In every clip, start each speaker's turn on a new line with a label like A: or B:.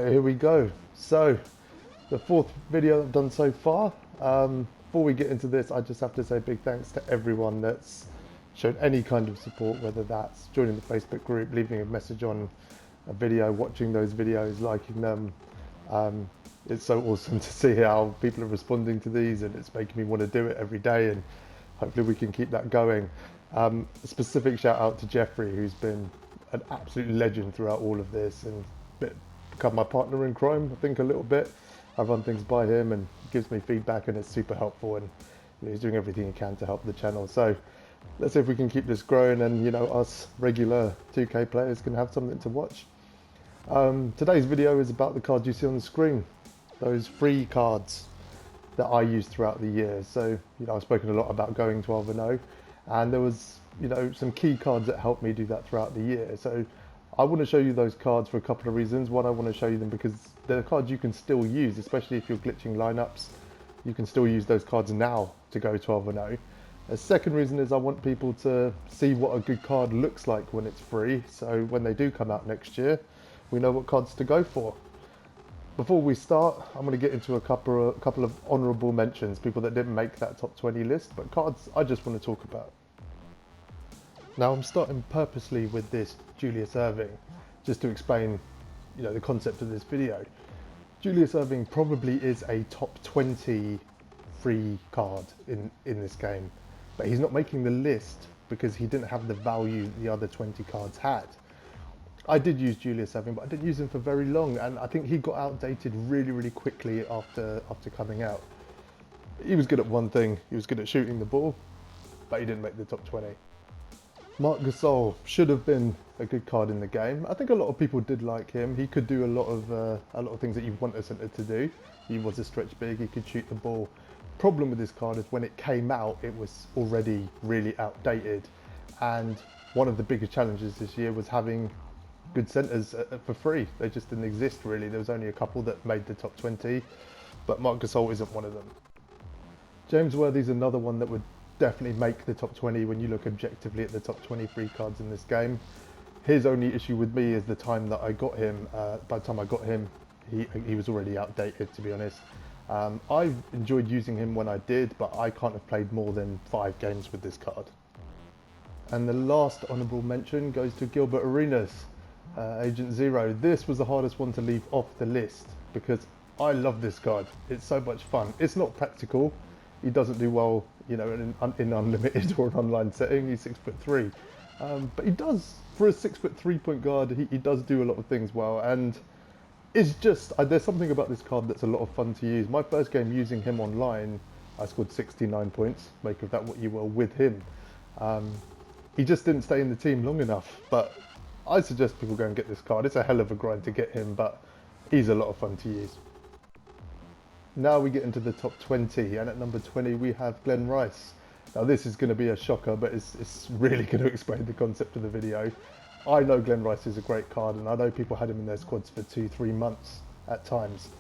A: Right, here we go. So, the fourth video I've done so far. Before we get into this, I just have to say big thanks to everyone that's shown any kind of support, whether that's joining the Facebook group, leaving a message on a video, watching those videos, liking them. It's so awesome to see how people are responding to these, and it's making me want to do it every day, and hopefully we can keep that going. A specific shout out to Jeffrey, who's been an absolute legend throughout all of this and become my partner in crime, I think, a little bit. I run things by him and gives me feedback, and it's super helpful, and he's doing everything he can to help the channel. So let's see if we can keep this growing, and us regular 2K players can have something to watch. Today's video is about the cards you see on the screen, those free cards that I use throughout the year. So I've spoken a lot about going 12-0, and there was some key cards that helped me do that throughout the year. So I want to show you those cards for a couple of reasons. One, I want to show you them because they're cards you can still use, especially if you're glitching lineups. You can still use those cards now to go 12-0. A second reason is I want people to see what a good card looks like when it's free, so when they do come out next year, we know what cards to go for. Before we start, I'm going to get into a couple of honourable mentions, people that didn't make that top 20 list, but cards I just want to talk about. Now, I'm starting purposely with this Julius Erving, just to explain the concept of this video. Julius Erving probably is a top 20 free card in this game, but he's not making the list because he didn't have the value the other 20 cards had. I did use Julius Erving, but I didn't use him for very long, and I think he got outdated really quickly after coming out. He was good at one thing, he was good at shooting the ball, but he didn't make the top 20. Marc Gasol should have been a good card in the game. I think a lot of people did like him. He could do a lot of things that you want a centre to do. He was a stretch big, he could shoot the ball. Problem with this card is when it came out, it was already really outdated. And one of the biggest challenges this year was having good centres for free. They just didn't exist really. There was only a couple that made the top 20, but Marc Gasol isn't one of them. James Worthy's another one that would definitely make the top 20 when you look objectively at the top 20 free cards in this game. His only issue with me is the time that I got him. By the time I got him, he was already outdated, to be honest. I enjoyed using him when I did, but I can't have played more than 5 games with this card. And the last honourable mention goes to Gilbert Arenas, Agent Zero. This was the hardest one to leave off the list because I love this card. It's so much fun. It's not practical. He doesn't do well, in unlimited or an online setting. He's 6'3", but he does, for a 6'3" point guard, he does do a lot of things well. And it's just there's something about this card that's a lot of fun to use. My first game using him online, I scored 69 points. Make of that what you will with him. He just didn't stay in the team long enough, but I suggest people go and get this card. It's a hell of a grind to get him, but he's a lot of fun to use. Now we get into the top 20, and at number 20 we have Glen Rice. Now this is going to be a shocker, but it's really going to explain the concept of the video. I know Glen Rice is a great card, and I know people had him in their squads for 2-3 months at times.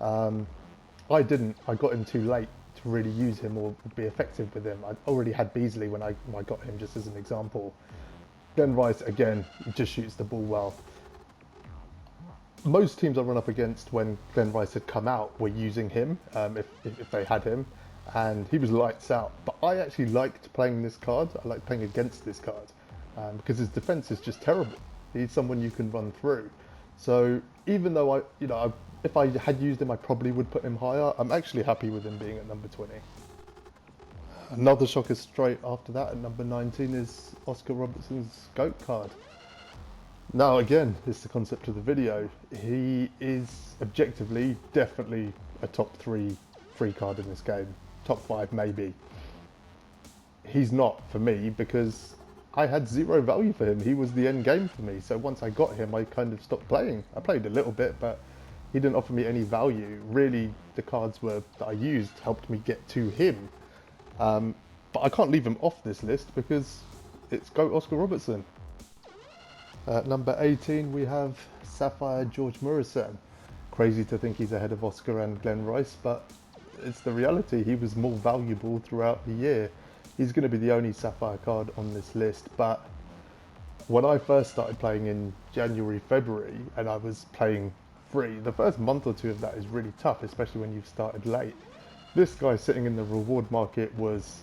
A: I didn't. I got him too late to really use him or be effective with him. I already had Beasley when I got him, just as an example. Glen Rice, again, he just shoots the ball well. Most teams I run up against when Glen Rice had come out were using him, if they had him, and he was lights out. But I actually liked playing this card. I liked playing against this card because his defense is just terrible. He's someone you can run through. So even though if I had used him, I probably would put him higher. I'm actually happy with him being at number 20. Another shocker straight after that at number 19 is Oscar Robertson's GOAT card. Now again, this is the concept of the video. He is objectively definitely a top 3 free card in this game. Top 5 maybe. He's not for me because I had 0 value for him. He was the end game for me. So once I got him, I kind of stopped playing. I played a little bit, but he didn't offer me any value. Really, the cards that I used helped me get to him. But I can't leave him off this list because it's GOAT Oscar Robertson. At number 18 we have Sapphire George Morrison. Crazy to think he's ahead of Oscar and Glen Rice, but it's the reality. He was more valuable throughout the year. He's going to be the only Sapphire card on this list, but when I first started playing in January, February, and I was playing free. The first month or two of that is really tough, especially when you've started late. This guy sitting in the reward market was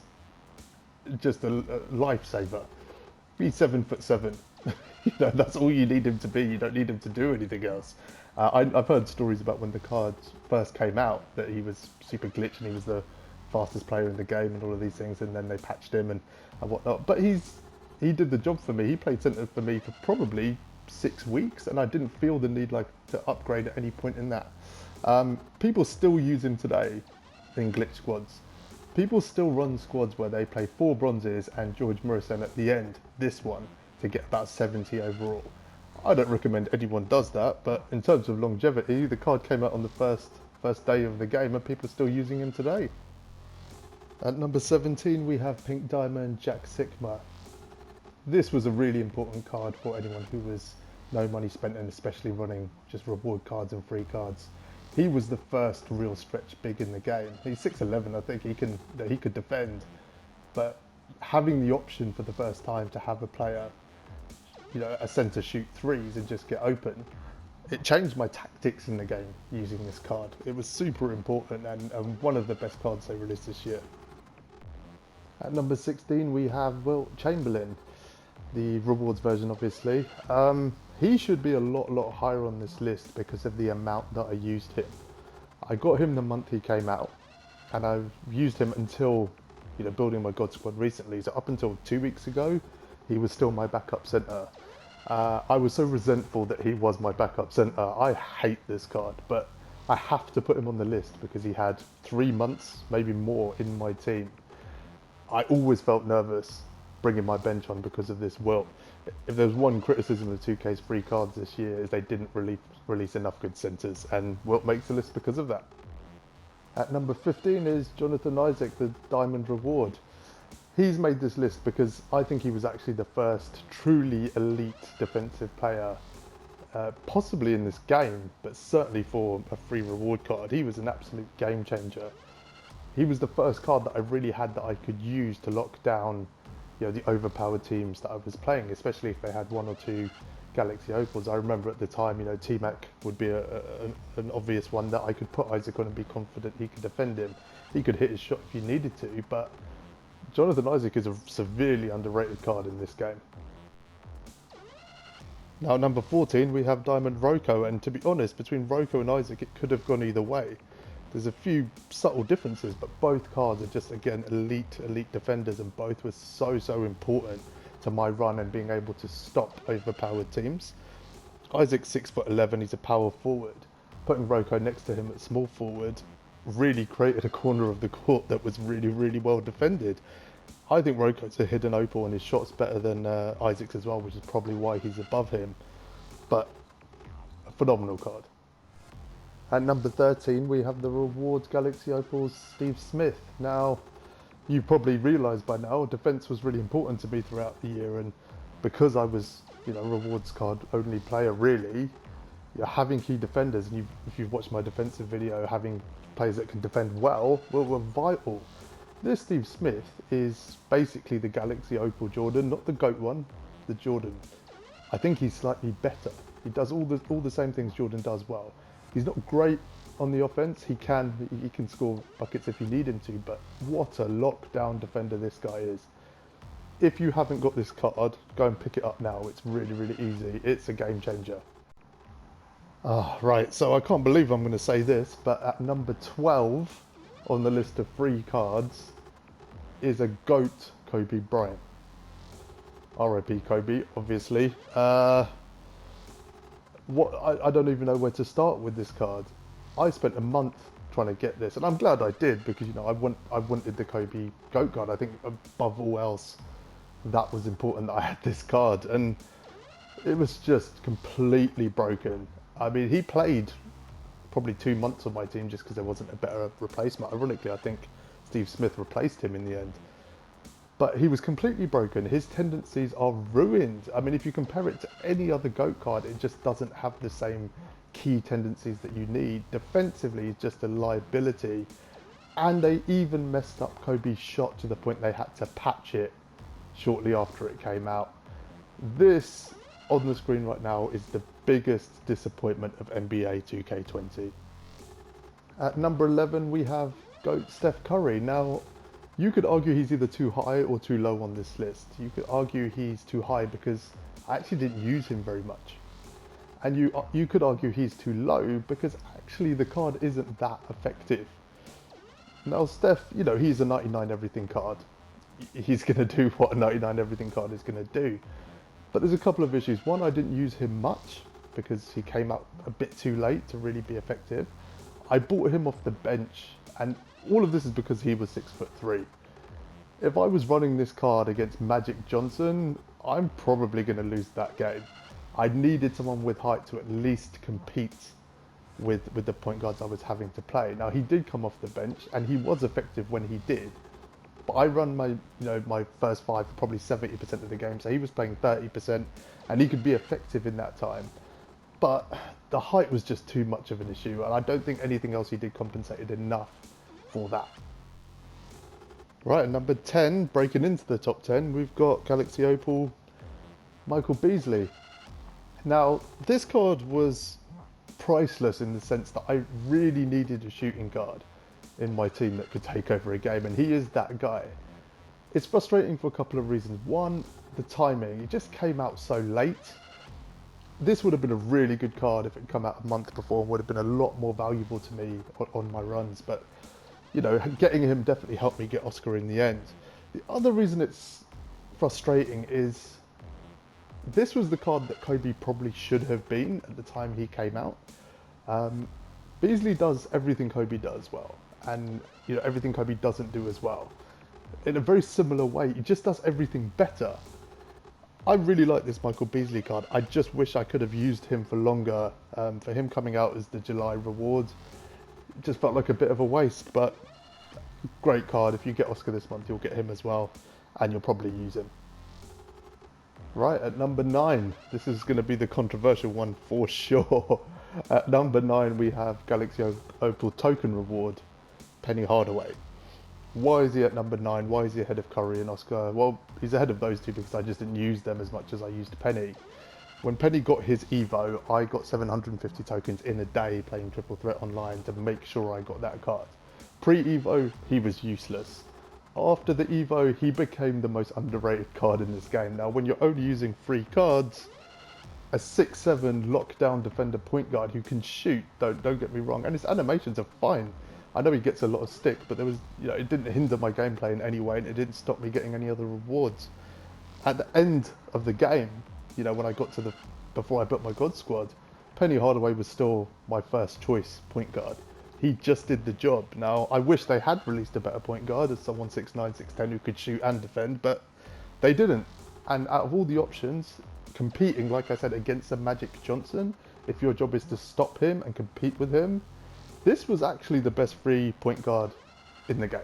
A: just a lifesaver. He's 7'7". You know, that's all you need him to be. You don't need him to do anything else. I've heard stories about when the cards first came out that he was super glitched and he was the fastest player in the game and all of these things, and then they patched him and whatnot. But he did the job for me. He played centre for me for probably 6 weeks, and I didn't feel the need to upgrade at any point in that. People still use him today in glitch squads. People still run squads where they play 4 bronzes and George Morrison at the end, this one, to get about 70 overall. I don't recommend anyone does that, but in terms of longevity, the card came out on the first day of the game and people are still using him today. At number 17, we have Pink Diamond Jack Sikma. This was a really important card for anyone who was no money spent and especially running just reward cards and free cards. He was the first real stretch big in the game. He's 6'11", I think he could defend, but having the option for the first time to have a player, you know, a centre shoot threes and just get open, it changed my tactics in the game using this card. It was super important and one of the best cards they released this year. At number 16, we have Wilt Chamberlain, the rewards version, obviously. He should be a lot higher on this list because of the amount that I used him. I got him the month he came out, and I've used him until, you know, building my God Squad recently. So up until 2 weeks ago, he was still my backup centre. I was so resentful that he was my backup centre. I hate this card, but I have to put him on the list because he had 3 months, maybe more, in my team. I always felt nervous bringing my bench on because of this Wilt. If there's one criticism of 2K's free cards this year, is they didn't release enough good centres, and Wilt makes the list because of that. At number 15 is Jonathan Isaac, the Diamond Reward. He's made this list because I think he was actually the first truly elite defensive player, possibly in this game, but certainly for a free reward card. He was an absolute game changer. He was the first card that I really had that I could use to lock down, you know, the overpowered teams that I was playing, especially if they had 1 or 2 Galaxy Opals. I remember at the time, you know, T-Mac would be an obvious one that I could put Isaac on and be confident he could defend him. He could hit his shot if you needed to, but Jonathan Isaac is a severely underrated card in this game. Now, number 14, we have Diamond Roko, and to be honest, between Roko and Isaac, it could have gone either way. There's a few subtle differences, but both cards are just, again, elite defenders, and both were so important to my run and being able to stop overpowered teams. Isaac's 6'11", he's a power forward. Putting Roko next to him at small forward really created a corner of the court that was really well defended. I think Roko's a hidden opal and his shot's better than Isaac's as well, which is probably why he's above him. But a phenomenal card. At number 13, we have the Rewards Galaxy Opals Steve Smith. Now, you probably realised by now, defence was really important to me throughout the year, and because I was, you know, rewards card only player really, having key defenders, and if you've watched my defensive video, having players that can defend well were vital. This Steve Smith is basically the Galaxy Opal Jordan, not the GOAT one, the Jordan. I think he's slightly better. He does all the same things Jordan does well. He's not great on the offense. He can score buckets if you need him to, but what a lockdown defender this guy is. If you haven't got this card, go and pick it up now. It's really easy. It's a game changer. Right, so I can't believe I'm going to say this, but at number 12 on the list of free cards is a GOAT Kobe Bryant. RIP Kobe, obviously. I don't even know where to start with this card. I spent a month trying to get this, and I'm glad I did, because, you know, I wanted the Kobe GOAT card. I think above all else, that was important that I had this card, and it was just completely broken. I mean, he played probably 2 months on my team just because there wasn't a better replacement. Ironically, I think Steve Smith replaced him in the end. But he was completely broken. His tendencies are ruined. I mean, if you compare it to any other GOAT card, it just doesn't have the same key tendencies that you need. Defensively, he's just a liability. And they even messed up Kobe's shot to the point they had to patch it shortly after it came out. This on the screen right now is the biggest disappointment of NBA 2K20. At number 11, we have GOAT Steph Curry. Now, you could argue he's either too high or too low on this list. You could argue he's too high because I actually didn't use him very much. And you could argue he's too low because actually the card isn't that effective. Now, Steph, you know, he's a 99 everything card. He's going to do what a 99 everything card is going to do. But there's a couple of issues. One, I didn't use him much because he came out a bit too late to really be effective. I bought him off the bench, and all of this is because he was 6'3". If I was running this card against Magic Johnson, I'm probably going to lose that game. I needed someone with height to at least compete with the point guards I was having to play. Now, he did come off the bench, and he was effective when he did. But I run my first five for probably 70% of the game, so he was playing 30%, and he could be effective in that time. But the height was just too much of an issue, and I don't think anything else he did compensated enough for that. Right, at number 10, breaking into the top 10, we've got Galaxy Opal Michael Beasley. Now, this card was priceless in the sense that I really needed a shooting guard in my team that could take over a game, and he is that guy. It's frustrating for a couple of reasons. One, the timing. It just came out so late. This would have been a really good card if it had come out a month before and would have been a lot more valuable to me on my runs. But, you know, getting him definitely helped me get Oscar in the end. The other reason it's frustrating is this was the card that Kobe probably should have been at the time he came out. Beasley does everything Kobe does well, and you know everything Kobe doesn't do as well. In a very similar way, he just does everything better. I really like this Michael Beasley card. I just wish I could have used him for longer. For him coming out as the July reward, it just felt like a bit of a waste, but great card. If you get Oscar this month, you'll get him as well, and you'll probably use him. Right, at number 9, this is going to be the controversial one for sure. At number 9, we have Galaxy Opal Token Reward, Penny Hardaway. Why is he at number 9? Why is he ahead of Curry and Oscar? Well, he's ahead of those two because I just didn't use them as much as I used Penny. When Penny got his Evo, I got 750 tokens in a day playing Triple Threat online to make sure I got that card. Pre-Evo, he was useless. After the Evo, he became the most underrated card in this game. Now, when you're only using 3 cards, a 6'7" lockdown defender point guard who can shoot, don't get me wrong, and his animations are fine. I know he gets a lot of stick, but there was, you know, it didn't hinder my gameplay in any way, and it didn't stop me getting any other rewards. At the end of the game, you know, when I got to before I built my God Squad, Penny Hardaway was still my first choice point guard. He just did the job. Now, I wish they had released a better point guard as someone 6'9", 6'10" who could shoot and defend, but they didn't. And out of all the options, competing, like I said, against a Magic Johnson, if your job is to stop him and compete with him, this was actually the best free point guard in the game.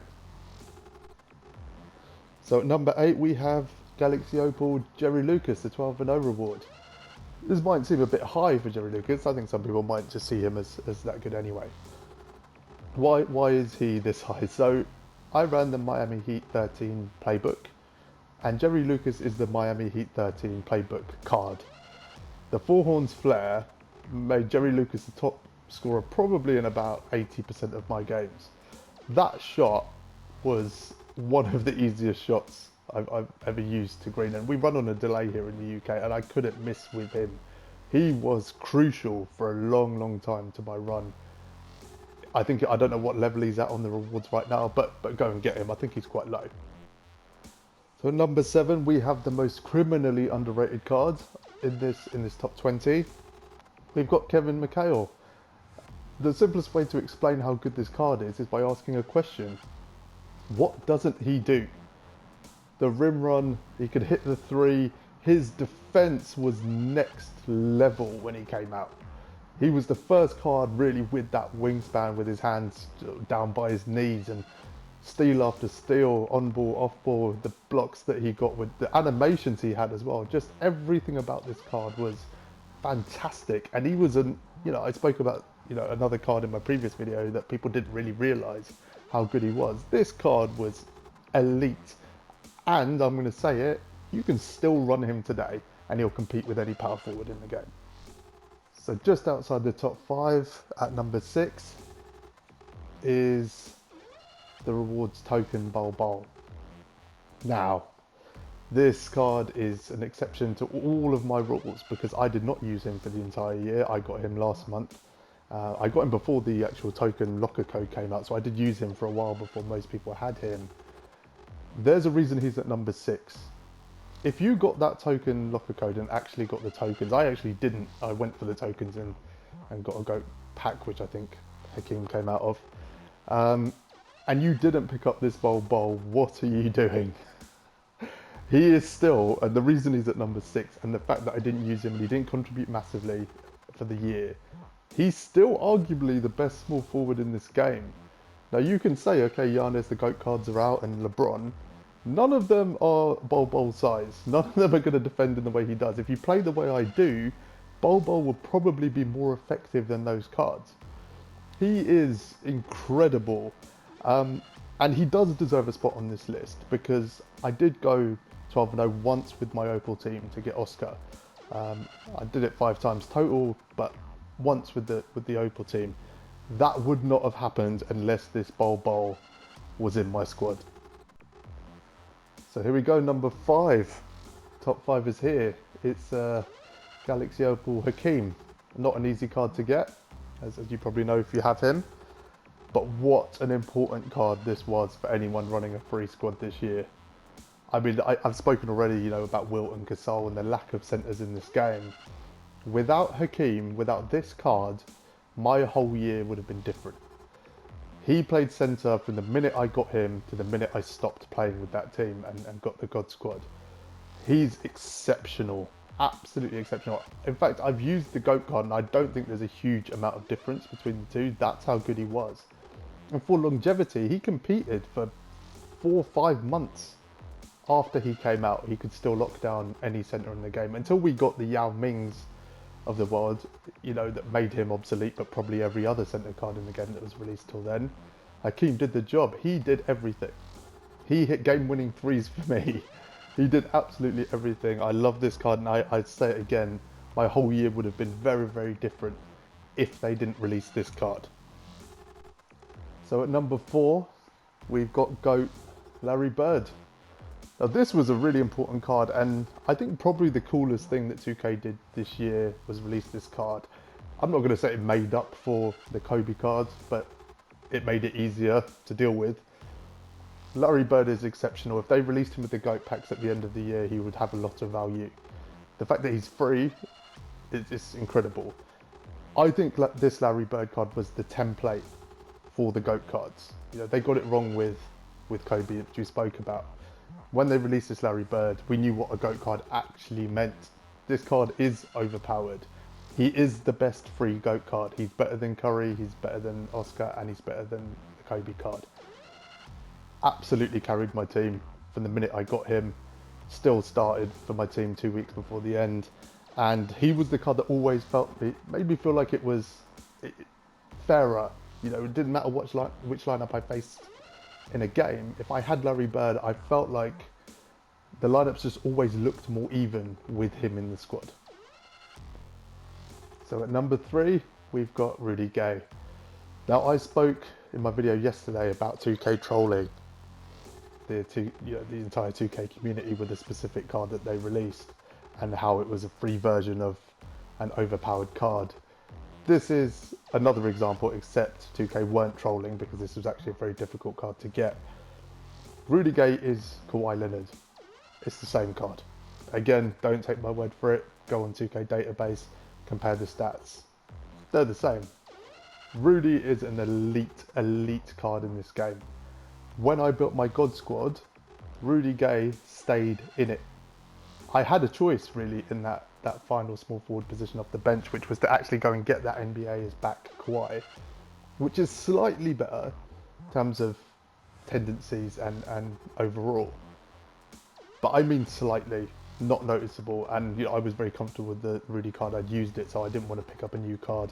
A: So at number 8, we have Galaxy Opal Jerry Lucas, the 12-0 reward. This might seem a bit high for Jerry Lucas. I think some people might just see him as that good anyway. Why is he this high? So I ran the Miami Heat 13 playbook, and Jerry Lucas is the Miami Heat 13 playbook card. The Four Horns Flare made Jerry Lucas the top scorer probably in about 80% of my games. That shot was one of the easiest shots I've ever used to green, and we run on a delay here in the UK, and I couldn't miss with him. He was crucial for a long time to my run. I don't know what level he's at on the rewards right now, but go and get him. I think he's quite low. So at number 7, we have the most criminally underrated cards in this top 20. We've got Kevin Mchale. The simplest way to explain how good this card is by asking a question. What doesn't he do? The rim run, he could hit the 3. His defense was next level when he came out. He was the first card really with that wingspan, with his hands down by his knees, and steal after steal, on ball, off ball, the blocks that he got with the animations he had as well. Just everything about this card was fantastic. And he was I spoke about, another card in my previous video that people didn't really realize how good he was. This card was elite. And I'm going to say it, you can still run him today and he'll compete with any power forward in the game. So just outside the top 5 at number 6 is the rewards token Bol Bol. Now, this card is an exception to all of my rules because I did not use him for the entire year. I got him last month. I got him before the actual token locker code came out, so I did use him for a while before most people had him. There's a reason he's at number 6. If you got that token locker code and actually got the tokens, I actually didn't. I went for the tokens and got a GOAT pack, which I think Hakeem came out of. And you didn't pick up this Bol Bol, what are you doing? He is still, and the reason he's at number 6, and the fact that I didn't use him and he didn't contribute massively for the year, he's still arguably the best small forward in this game. Now you can say, okay, Giannis, the GOAT cards are out, and LeBron. None of them are Bol Bol size. None of them are going to defend in the way he does. If you play the way I do, Bol Bol will probably be more effective than those cards. He is incredible. And he does deserve a spot on this list because I did go 12-0 once with my Opal team to get Oscar. I did it 5 times total, but once with the Opal team. That would not have happened unless this Bol Bol was in my squad. So here we go, number 5. Top 5 is here. It's Galaxy Opal Hakeem. Not an easy card to get, as you probably know if you have him. But what an important card this was for anyone running a free squad this year. I mean, I've spoken already, you know, about Wilt and Gasol and the lack of centres in this game. Without Hakeem, without this card, my whole year would have been different. He played centre from the minute I got him to the minute I stopped playing with that team and got the God Squad. He's exceptional, absolutely exceptional. In fact, I've used the GOAT card and I don't think there's a huge amount of difference between the two. That's how good he was. And for longevity, he competed for 4 or 5 months after he came out. He could still lock down any centre in the game until we got the Yao Mings of the world, you know, that made him obsolete, but probably every other centre card in the game that was released till then. Hakeem did the job. He did everything. He hit game-winning threes for me. He did absolutely everything. I love this card, and I'd say it again, my whole year would have been very, very different if they didn't release this card. So at number 4, we've got GOAT Larry Bird. Now this was a really important card, and I think probably the coolest thing that 2K did this year was release this card. I'm not going to say it made up for the Kobe cards, but it made it easier to deal with. Larry Bird is exceptional. If they released him with the GOAT packs at the end of the year, he would have a lot of value. The fact that he's free is incredible. I think this Larry Bird card was the template for the GOAT cards. You know, they got it wrong with Kobe, which you spoke about. When they released this Larry Bird, we knew what a GOAT card actually meant. This card is overpowered. He is the best free GOAT card. He's better than Curry, he's better than Oscar, and he's better than the Kobe card. Absolutely carried my team from the minute I got him. Still started for my team 2 weeks before the end. And he was the card that always made me feel like it was fairer. You know, it didn't matter which lineup I faced in a game. If I had Larry Bird, I felt like the lineups just always looked more even with him in the squad. So at number 3, we've got Rudy Gay. Now I spoke in my video yesterday about 2K trolling the entire 2K community with a specific card that they released and how it was a free version of an overpowered card. This is another example, except 2K weren't trolling because this was actually a very difficult card to get. Rudy Gay is Kawhi Leonard. It's the same card. Again, don't take my word for it. Go on 2K database, compare the stats. They're the same. Rudy is an elite card in this game. When I built my God Squad, Rudy Gay stayed in it. I had a choice really in that final small forward position off the bench, which was to actually go and get that NBA is back Kawhi, which is slightly better in terms of tendencies and overall. But I mean slightly, not noticeable. And you know, I was very comfortable with the Rudy card. I'd used it, so I didn't want to pick up a new card,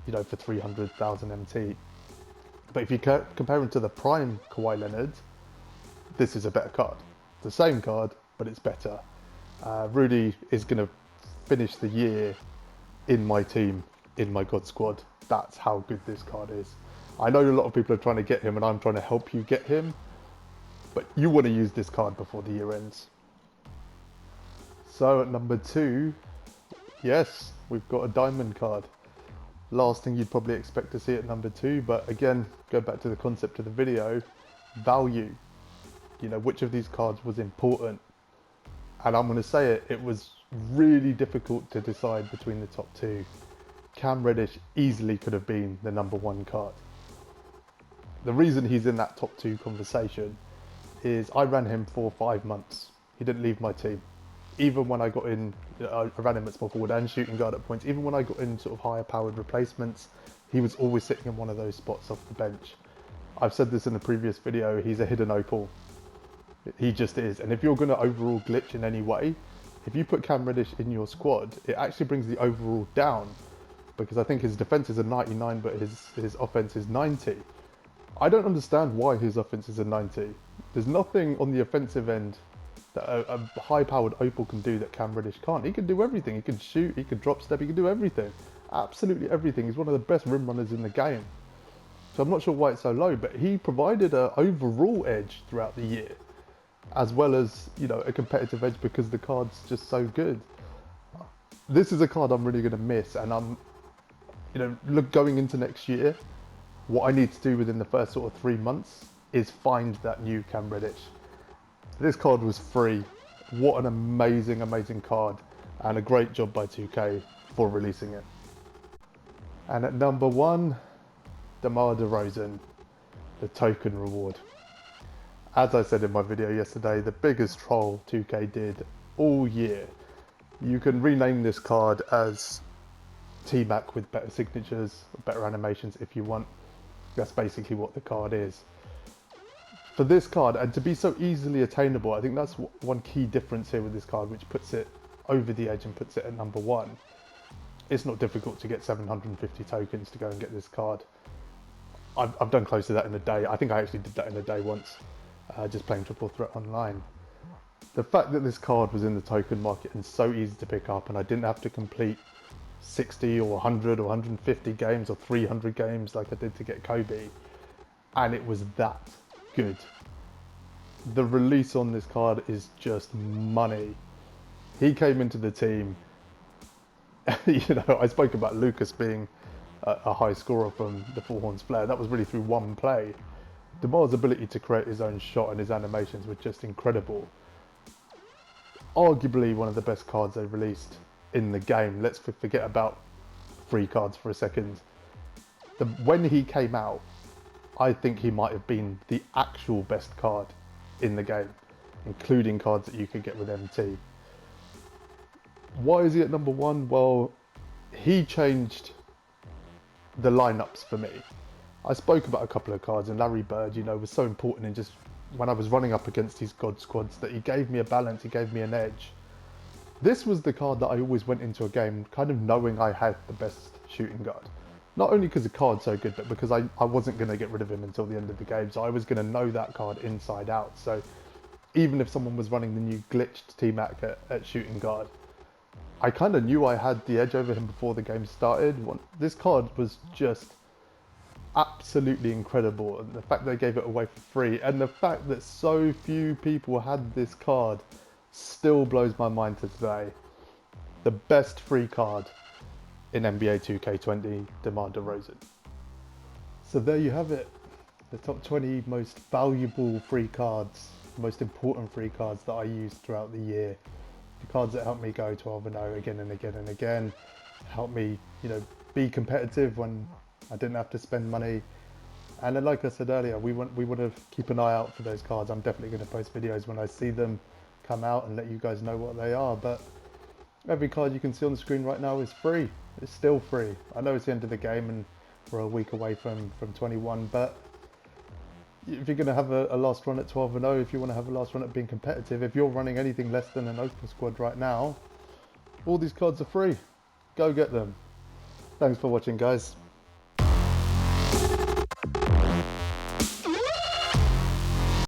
A: you know, for 300,000 MT. But if you compare him to the prime Kawhi Leonard, this is a better card. It's the same card, but it's better. Rudy is going to finish the year in my team, in my God squad. That's how good this card is. I know a lot of people are trying to get him and I'm trying to help you get him, but you want to use this card before the year ends. So at number 2, yes, we've got a diamond card. Last thing you'd probably expect to see at number 2, but again, go back to the concept of the video, value. You know, which of these cards was important? And I'm going to say it, it was really difficult to decide between the top 2. Cam Reddish easily could have been the number 1 card. The reason he's in that top 2 conversation is I ran him for 5 months. He didn't leave my team. Even when I got in, I ran him at small forward and shooting guard at points. Even when I got in sort of higher powered replacements, he was always sitting in one of those spots off the bench. I've said this in a previous video, he's a hidden opal. He just is. And if you're going to overall glitch in any way, if you put Cam Reddish in your squad, it actually brings the overall down. Because I think his defense is a 99, but his offense is 90. I don't understand why his offense is a 90. There's nothing on the offensive end that a high-powered opal can do that Cam Reddish can't. He can do everything. He can shoot, he can drop step, he can do everything. Absolutely everything. He's one of the best rim runners in the game. So I'm not sure why it's so low, but he provided an overall edge throughout the year, as well as, you know, a competitive edge because the card's just so good. This is a card I'm really going to miss, and I'm, you know, going into next year, what I need to do within the first sort of 3 months is find that new Cam Reddish. This card was free. What an amazing, amazing card, and a great job by 2K for releasing it. And at number 1, Demar Derozan, the token reward. As I said in my video yesterday, the biggest troll 2K did all year. You can rename this card as T-Mac with better signatures, better animations if you want. That's basically what the card is. For this card, and to be so easily attainable, I think that's one key difference here with this card, which puts it over the edge and puts it at number 1. It's not difficult to get 750 tokens to go and get this card. I've done close to that in a day. I think I actually did that in a day once, just playing Triple Threat online. The fact that this card was in the token market and so easy to pick up, and I didn't have to complete 60 or 100 or 150 games or 300 games like I did to get Kobe, and it was that good. The release on this card is just money. He came into the team, you know, I spoke about Lucas being a high scorer from the Four Horns Flare. That was really through one play. Demar's ability to create his own shot and his animations were just incredible. Arguably one of the best cards they released in the game. Let's forget about free cards for a second. When he came out, I think he might have been the actual best card in the game, including cards that you could get with MT. Why is he at number 1? Well, he changed the lineups for me. I spoke about a couple of cards, and Larry Bird, you know, was so important in just when I was running up against these God squads that he gave me a balance, he gave me an edge. This was the card that I always went into a game kind of knowing I had the best shooting guard. Not only because the card's so good, but because I wasn't going to get rid of him until the end of the game. So I was going to know that card inside out. So even if someone was running the new glitched T-Mac at shooting guard, I kind of knew I had the edge over him before the game started. This card was just absolutely incredible. And the fact they gave it away for free, and the fact that so few people had this card, still blows my mind to today. The best free card in NBA 2K20, Demar Derozan. So there you have it. The top 20 most valuable free cards, most important free cards that I used throughout the year. The cards that helped me go 12-0 again and again and again. Helped me, you know, be competitive when I didn't have to spend money. And then, like I said earlier, we want to keep an eye out for those cards. I'm definitely going to post videos when I see them come out and let you guys know what they are. But every card you can see on the screen right now is free. It's still free. I know it's the end of the game and we're a week away from 21, but if you're going to have a last run at 12-0, if you want to have a last run at being competitive, if you're running anything less than an open squad right now, all these cards are free. Go get them. Thanks for watching, guys.